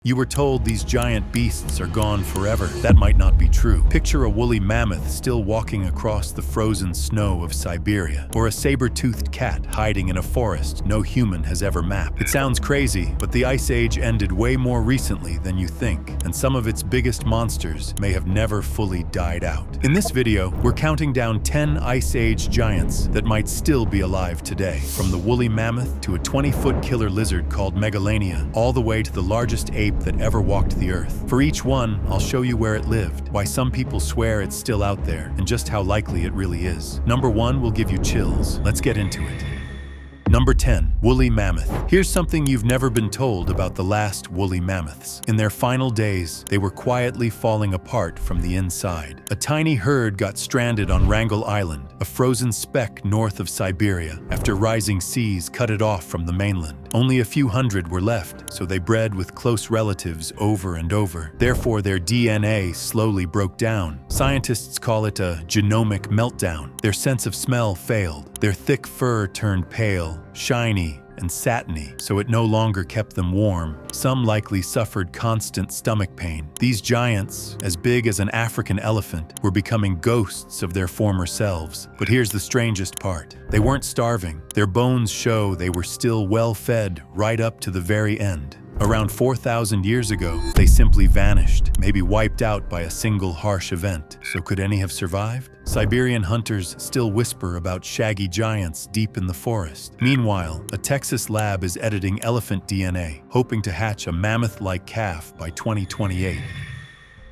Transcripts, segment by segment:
You were told these giant beasts are gone forever. That might not be true. Picture a woolly mammoth still walking across the frozen snow of Siberia, or a saber-toothed cat hiding in a forest no human has ever mapped. It sounds crazy, but the Ice Age ended way more recently than you think, and some of its biggest monsters may have never fully died out. In this video, we're counting down 10 Ice Age giants that might still be alive today, from the woolly mammoth to a 20-foot killer lizard called Megalania, all the way to the largest ape that ever walked the earth. For each one, I'll show you where it lived, why some people swear it's still out there, and just how likely it really is. Number 1 will give you chills. Let's get into it. Number 10. Woolly mammoth. Here's something you've never been told about the last woolly mammoths. In their final days, they were quietly falling apart from the inside. A tiny herd got stranded on Wrangel Island, a frozen speck north of Siberia, after rising seas cut it off from the mainland. Only a few hundred were left, so they bred with close relatives over and over. Therefore, their DNA slowly broke down. Scientists call it a genomic meltdown. Their sense of smell failed. Their thick fur turned pale, shiny, and satiny, so it no longer kept them warm. Some likely suffered constant stomach pain. These giants, as big as an African elephant, were becoming ghosts of their former selves. But here's the strangest part. They weren't starving. Their bones show they were still well-fed right up to the very end. Around 4,000 years ago, they simply vanished, maybe wiped out by a single harsh event. So could any have survived? Siberian hunters still whisper about shaggy giants deep in the forest. Meanwhile, a Texas lab is editing elephant DNA, hoping to hatch a mammoth-like calf by 2028.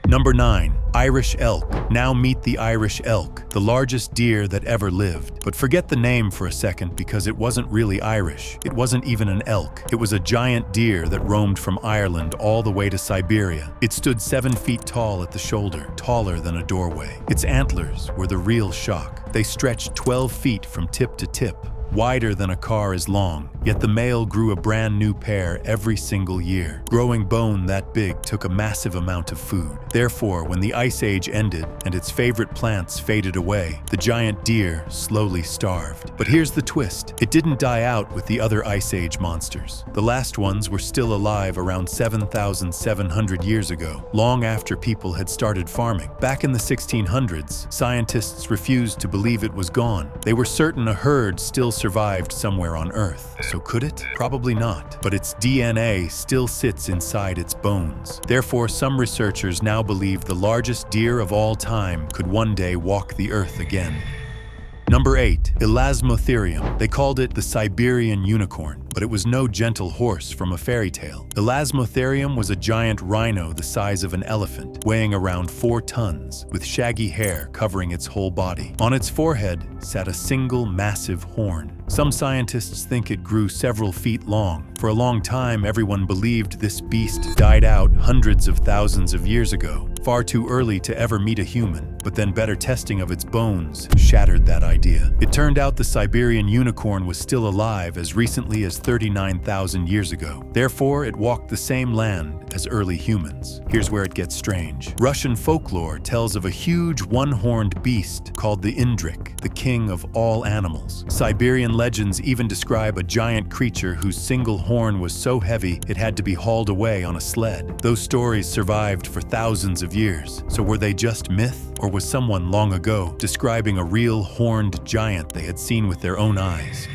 Number 9. Irish elk. Now meet the Irish elk, the largest deer that ever lived. But forget the name for a second, because it wasn't really Irish. It wasn't even an elk. It was a giant deer that roamed from Ireland all the way to Siberia. It stood 7 feet tall at the shoulder, taller than a doorway. Its antlers were the real shock. They stretched 12 feet from tip to tip, wider than a car is long, yet the male grew a brand new pair every single year. Growing bone that big took a massive amount of food. Therefore, when the Ice Age ended and its favorite plants faded away, the giant deer slowly starved. But here's the twist. It didn't die out with the other Ice Age monsters. The last ones were still alive around 7,700 years ago, long after people had started farming. Back in the 1600s, scientists refused to believe it was gone. They were certain a herd still survived somewhere on Earth. So could it? Probably not. But its DNA still sits inside its bones. Therefore, some researchers now believe the largest deer of all time could one day walk the Earth again. Number 8. Elasmotherium. They called it the Siberian unicorn, but it was no gentle horse from a fairy tale. Elasmotherium was a giant rhino the size of an elephant, weighing around 4 tons, with shaggy hair covering its whole body. On its forehead sat a single massive horn. Some scientists think it grew several feet long. For a long time, everyone believed this beast died out hundreds of thousands of years ago, far too early to ever meet a human. But then better testing of its bones shattered that idea. It turned out the Siberian unicorn was still alive as recently as 39,000 years ago. Therefore, it walked the same land as early humans. Here's where it gets strange. Russian folklore tells of a huge one-horned beast called the Indrik, the king of all animals. Siberian legends even describe a giant creature whose single horn was so heavy it had to be hauled away on a sled. Those stories survived for thousands of years. So were they just myth, or was someone long ago describing a real horned giant they had seen with their own eyes?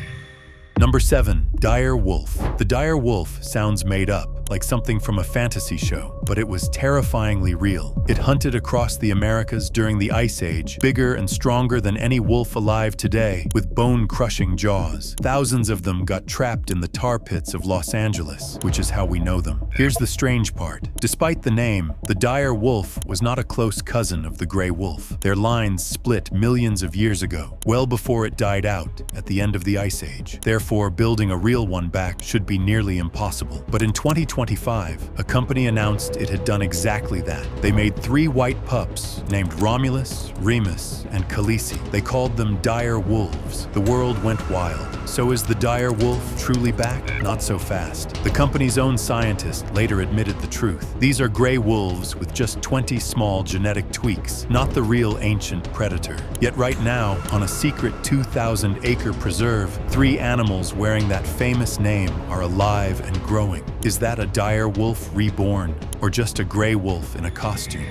Number 7. Dire wolf. The dire wolf sounds made up, like something from a fantasy show, but it was terrifyingly real. It hunted across the Americas during the Ice Age, bigger and stronger than any wolf alive today, with bone-crushing jaws. Thousands of them got trapped in the tar pits of Los Angeles, which is how we know them. Here's the strange part. Despite the name, the dire wolf was not a close cousin of the gray wolf. Their lines split millions of years ago, well before it died out at the end of the Ice Age. Therefore, building a real one back should be nearly impossible. But in 2025, a company announced it had done exactly that. They made 3 white pups named Romulus, Remus, and Khaleesi. They called them dire wolves. The world went wild. So is the dire wolf truly back? Not so fast. The company's own scientist later admitted the truth. These are gray wolves with just 20 small genetic tweaks, not the real ancient predator. Yet right now, on a secret 2,000-acre preserve, 3 animals wearing that famous name are alive and growing. Is that a dire wolf reborn, or just a gray wolf in a costume?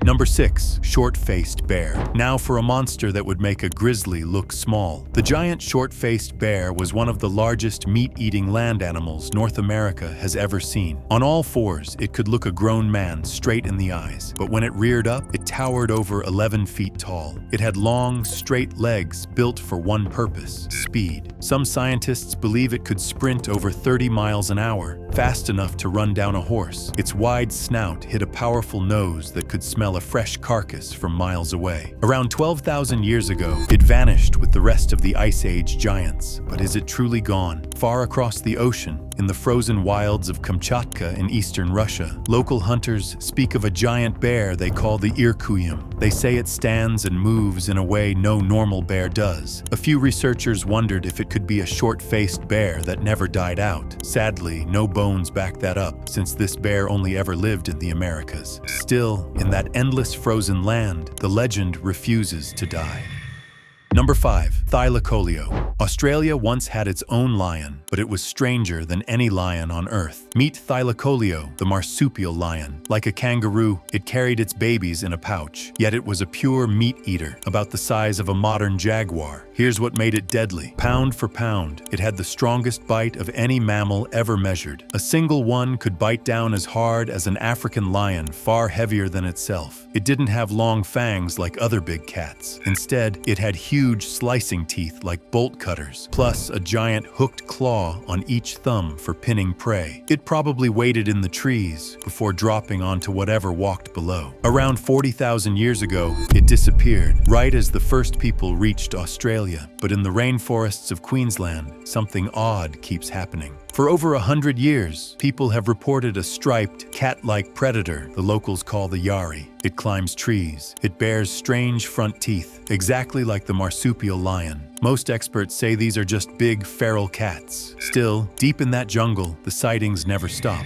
Number 6. Short-faced bear. Now for a monster that would make a grizzly look small. The giant short-faced bear was one of the largest meat-eating land animals North America has ever seen. On all fours, it could look a grown man straight in the eyes, but when it reared up, it towered over 11 feet tall. It had long, straight legs built for one purpose: speed. Some scientists believe it could sprint over 30 miles an hour, fast enough to run down a horse. Its wide snout hid a powerful nose that could smell a fresh carcass from miles away. Around 12,000 years ago, it vanished with the rest of the Ice Age giants. But is it truly gone? Far across the ocean, in the frozen wilds of Kamchatka in eastern Russia, local hunters speak of a giant bear they call the Irkuyum. They say it stands and moves in a way no normal bear does. A few researchers wondered if it could be a short-faced bear that never died out. Sadly, no bones back that up, since this bear only ever lived in the Americas. Still, in that endless frozen land, the legend refuses to die. Number 5. Thylacoleo. Australia once had its own lion, but it was stranger than any lion on Earth. Meet Thylacoleo, the marsupial lion. Like a kangaroo, it carried its babies in a pouch, yet it was a pure meat eater, about the size of a modern jaguar. Here's what made it deadly. Pound for pound, it had the strongest bite of any mammal ever measured. A single one could bite down as hard as an African lion, far heavier than itself. It didn't have long fangs like other big cats. Instead, it had huge slicing teeth like bolt cutters, plus a giant hooked claw on each thumb for pinning prey. It probably waited in the trees before dropping onto whatever walked below. Around 40,000 years ago, it disappeared, right as the first people reached Australia. But in the rainforests of Queensland, something odd keeps happening. For over 100 years, people have reported a striped, cat-like predator the locals call the yari. It climbs trees. It bears strange front teeth, exactly like the marsupial lion. Most experts say these are just big, feral cats. Still, deep in that jungle, the sightings never stop.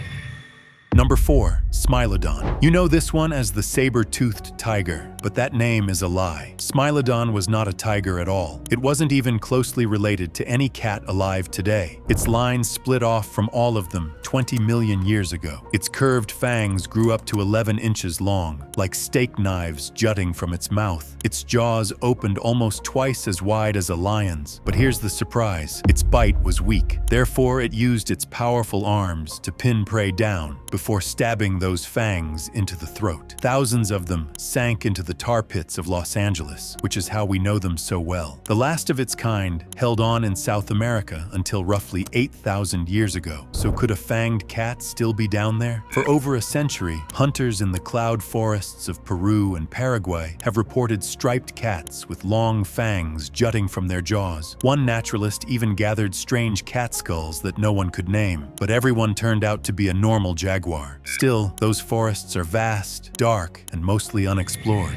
Number 4. Smilodon. You know this one as the saber-toothed tiger, but that name is a lie. Smilodon was not a tiger at all. It wasn't even closely related to any cat alive today. Its lines split off from all of them 20 million years ago. Its curved fangs grew up to 11 inches long, like steak knives jutting from its mouth. Its jaws opened almost twice as wide as a lion's. But here's the surprise. Its bite was weak. Therefore, it used its powerful arms to pin prey down before stabbing those fangs into the throat. Thousands of them sank into the tar pits of Los Angeles, which is how we know them so well. The last of its kind held on in South America until roughly 8,000 years ago. So could a fanged cat still be down there? For over a century, hunters in the cloud forests of Peru and Paraguay have reported striped cats with long fangs jutting from their jaws. One naturalist even gathered strange cat skulls that no one could name, but everyone turned out to be a normal jaguar. Still, those forests are vast, dark, and mostly unexplored.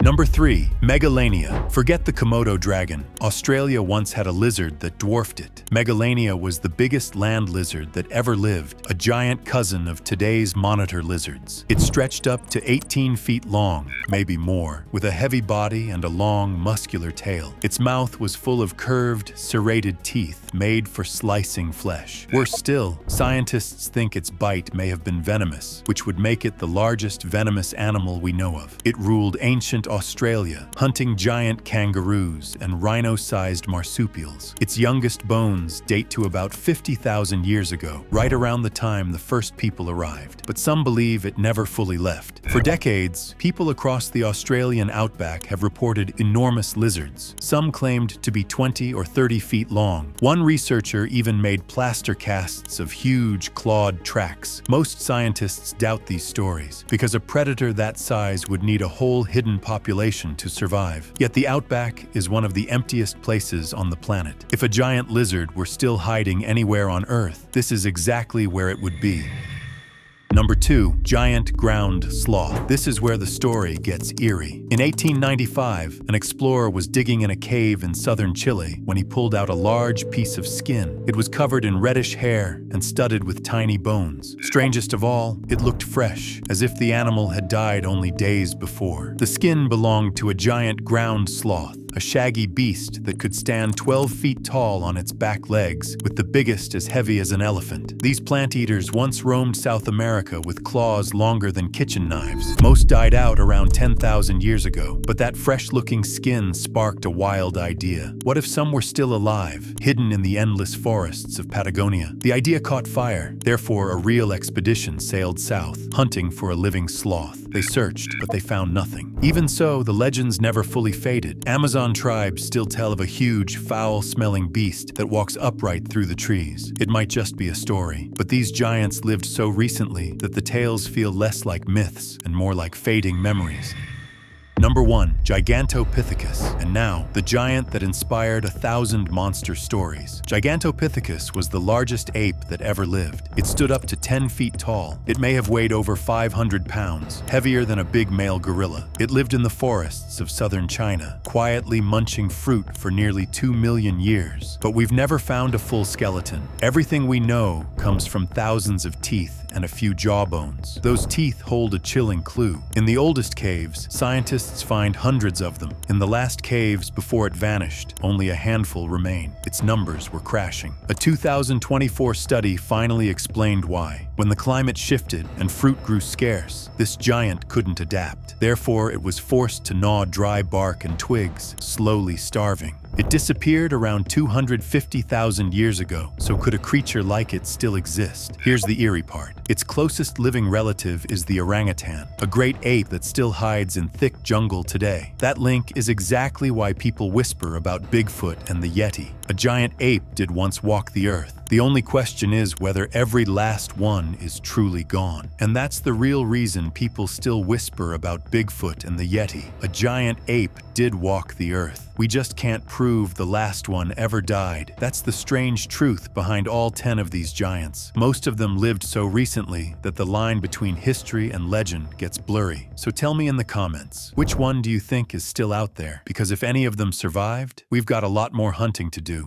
Number 3. Megalania. Forget the Komodo dragon. Australia once had a lizard that dwarfed it. Megalania was the biggest land lizard that ever lived, a giant cousin of today's monitor lizards. It stretched up to 18 feet long, maybe more, with a heavy body and a long, muscular tail. Its mouth was full of curved, serrated teeth made for slicing flesh. Worse still, scientists think its bite may have been venomous, which would make it the largest venomous animal we know of. It ruled ancient Australia, hunting giant kangaroos and rhino-sized marsupials. Its youngest bones date to about 50,000 years ago, right around the time the first people arrived. But some believe it never fully left. For decades, people across the Australian outback have reported enormous lizards. Some claimed to be 20 or 30 feet long. One researcher even made plaster casts of huge clawed tracks. Most scientists doubt these stories, because a predator that size would need a whole hidden population to survive. Yet the outback is one of the emptiest places on the planet. If a giant lizard were still hiding anywhere on Earth, this is exactly where it would be. Number 2. Giant ground sloth. This is where the story gets eerie. In 1895, an explorer was digging in a cave in southern Chile when he pulled out a large piece of skin. It was covered in reddish hair and studded with tiny bones. Strangest of all, it looked fresh, as if the animal had died only days before. The skin belonged to a giant ground sloth, a a shaggy beast that could stand 12 feet tall on its back legs, with the biggest as heavy as an elephant. These plant eaters once roamed South America with claws longer than kitchen knives. Most died out around 10,000 years ago, but that fresh-looking skin sparked a wild idea. What if some were still alive, hidden in the endless forests of Patagonia? The idea caught fire. Therefore, a real expedition sailed south, hunting for a living sloth. They searched, but they found nothing. Even so, the legends never fully faded. Amazon tribes still tell of a huge, foul-smelling beast that walks upright through the trees. It might just be a story, but these giants lived so recently that the tales feel less like myths and more like fading memories. Number 1. Gigantopithecus. And now, the giant that inspired 1,000 monster stories. Gigantopithecus was the largest ape that ever lived. It stood up to 10 feet tall. It may have weighed over 500 pounds, heavier than a big male gorilla. It lived in the forests of southern China, quietly munching fruit for nearly 2 million years. But we've never found a full skeleton. Everything we know comes from thousands of teeth and a few jawbones. Those teeth hold a chilling clue. In the oldest caves, scientists find hundreds of them. In the last caves before it vanished, only a handful remain. Its numbers were crashing. A 2024 study finally explained why. When the climate shifted and fruit grew scarce, this giant couldn't adapt. Therefore, it was forced to gnaw dry bark and twigs, slowly starving. It disappeared around 250,000 years ago, so could a creature like it still exist? Here's the eerie part. Its closest living relative is the orangutan, a great ape that still hides in thick jungle today. That link is exactly why people whisper about Bigfoot and the Yeti. A giant ape did once walk the earth. The only question is whether every last one is truly gone. And that's the real reason people still whisper about Bigfoot and the Yeti. A giant ape did walk the earth. We just can't prove the last one ever died. That's the strange truth behind all 10 of these giants. Most of them lived so recently that the line between history and legend gets blurry. So tell me in the comments, which one do you think is still out there? Because if any of them survived, we've got a lot more hunting to do.